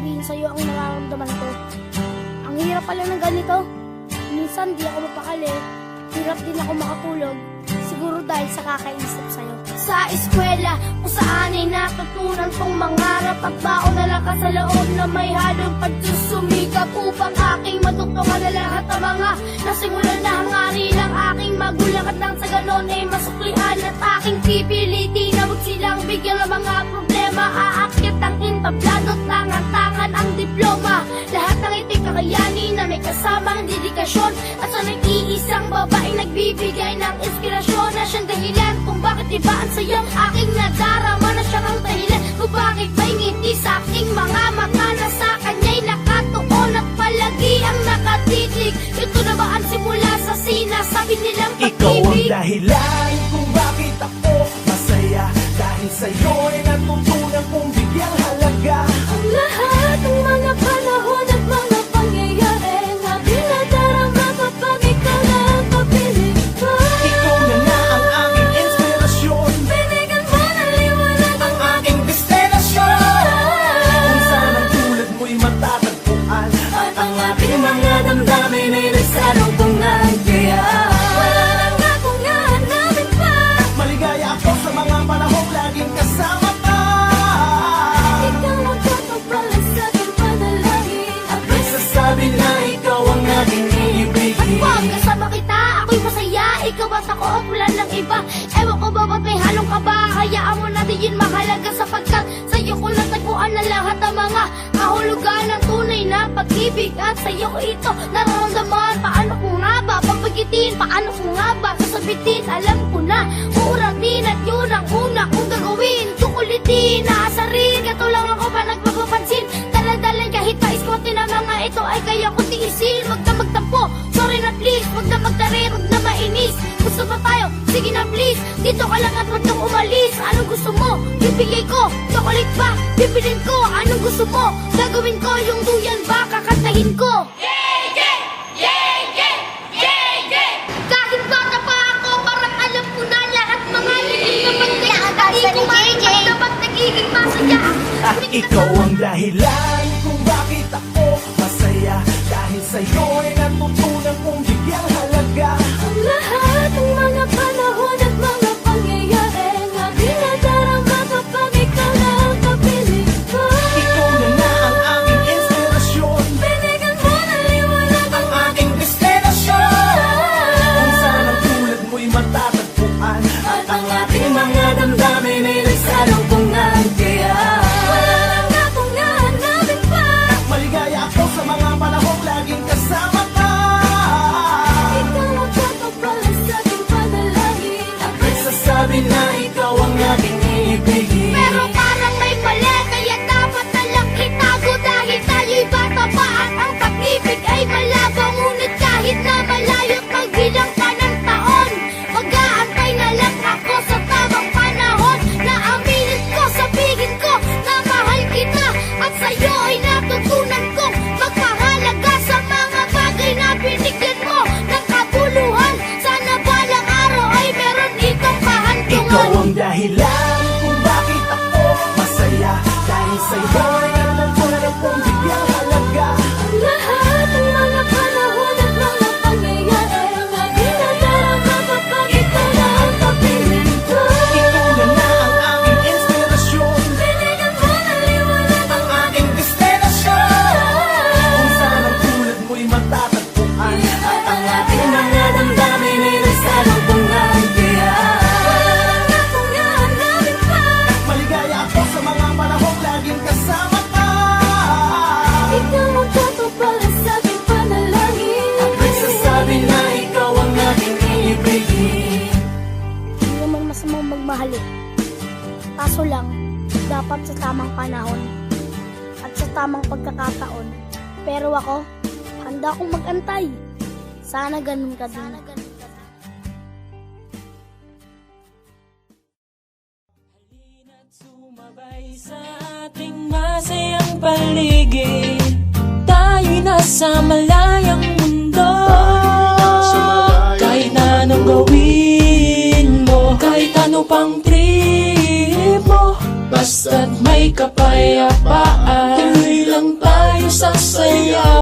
sabihin sa'yo ang nararamdaman ko. Ang hirap pala ng ganito. Minsan di ako mapakali. Hirap din ako makatulog. Siguro dahil sa kakaisip sa'yo. Sa eskwela, kung saan ay natutunan kong mangarap at baon na lakas sa loob na may halong pagsusumikap upang aking matugtungan na lahat ang mga nasimulan na hangarin ng aking magulang at nang sa ganon ay masuklian at aking pipilitin na huwag silang bigyan ng mga problema. Aakyat ang entablado, tangan-tangan ang diploma. Lahat ng iting kakayanin na may kasamang dedikasyon at sa nag-iisang babaeng nagbibigay ng inspirasyon na siyang dahilan kung bakit ibaan sa'yo aking nadarama na siyang ang dahilan kung bakit may ngiti sa aking mga mata na sa kanya'y nakatuon at palagi ang nakatitig. Ito na ba ang simula sa sinasabi nilang pag-ibig? Ikaw ang dahilan kung bakit ako masaya. Dahil sa'yo'y natutunan kong bigyang halaga Ang lahat ng mga panahon at mga pangyayari na dinadarama kapag ikaw na ang kapiling ko. Ikaw na nga ang aking inspirasyon, Binigyan mo ng liwanag ang aking destinasyon. Kung saan ang tulad mo'y matatagpuan at ang ating mga damdamin ay nagsarungtungan. Kaya wala nang akong nahanapin pa. Maligaya ako sa mga panahong laging kasama ka. Ikaw ang katuparan sa aking panalangin. At Nagsasabi na ikaw ang aking iibigin. pag kasama kita, ako'y masaya. Ikaw at ako at wala ng iba. Ewan ko ba ba't may halong kaba? Hayaan mo na din mahalaga sapagkat sa'yo ko natagpuan na lahat ang mga kahulugan ng tunay na pag-ibig. At sa'yo ko ito nararamdaman. Paano ko nga ba papagitin? Paano ko nga ba sasabitin? Alam ko na, uuratin at yun ang una kong gagawin. Tukulitin, naasarin, katulang ako pa nagpapapansin. Daladalay kahit paiskotin ang mga ito ay kaya ko tiisin. Wag na magtampo, sorry na please. Wag na magtarir, wag na mainis. Gusto ba tayo? Sige na please. Dito ka lang at wag kang umalis. Anong gusto mo? Bibigay ko. Chocolate ba? Bibilin ko. Anong gusto mo? Gagawin ko. Yung duyan ba? Kakantahin ko. Kahit bata pa ako, parang alam ko na lahat mga lilim na pagkakatahin ko. At dapat nagiging masaya. Ikaw ang dahilan kung bakit ako masaya. Dahil sa'yo'y natutunan kong bigyang halaga Ang lahat ng mga panahon at mga pangyayari na dinadarama kapag ikaw na ang kapiling ko. Ikaw na nga ang aking inspirasyon, Binigyan mo ng liwanag ang aking destinasyon. Kung saan ang tulad mo'y matatagpuan at ang ating mga damdamin ay nagsarungtungan. Kaya wala nang akong nahanapin pa. Maligaya ako sa mga panahong laging kasama ka. Ikaw ang katuparan sa aking panalangin. At Nagsasabi na ikaw ang aking iibigin. pero parang may mali, kaya dapat na lang itago. Dahil tayo'y bata pa at ang pag-ibig ay malabo. Ngunit kahit na malayo at magbilang ka ng taon, mag-aantay na lang ako sa tamang panahon. Na aminin ko, sabihin ko na mahal kita. At sa'yo ay natutunan kong magpahalaga sa mga bagay na binigyan mo ng kabuluhan. Sana balang araw ay meron itong kahantungan. Ikaw ang dahilan kung bakit ako masaya. Dahil sa'yo'y natutunan kong bigyang halaga Ang lahat ng mga panahon at mga pangyayari na dinadarama kapag ikaw na ang kapiling ko. Ikaw na nga ang aking inspirasyon, Binigyan mo ng liwanag ang aking destinasyon. Kung saan ang tulad mo'y matatagpuan at ang ating mga damdamin ay nagsarungtungan. Kaya wala nang akong nahanapin pa. Maligaya ako sa mga panahong laging kasama ka. Ikaw ang katuparan sa aking panalangin. Nagsasabi na ikaw ang aking iibigin. Hindi naman masamang magmahali. Kaso lang, dapat sa tamang panahon at sa tamang pagkakataon. Pero ako, handa akong mag-antay. Sana ganun ka din. Sumabay sa ating masayang paligid. Tayo'y nasa malayang mundo. Kahit na anong gawin mo, kahit ano pang trip mo, basta't may kapayapaan, tuloy lang saya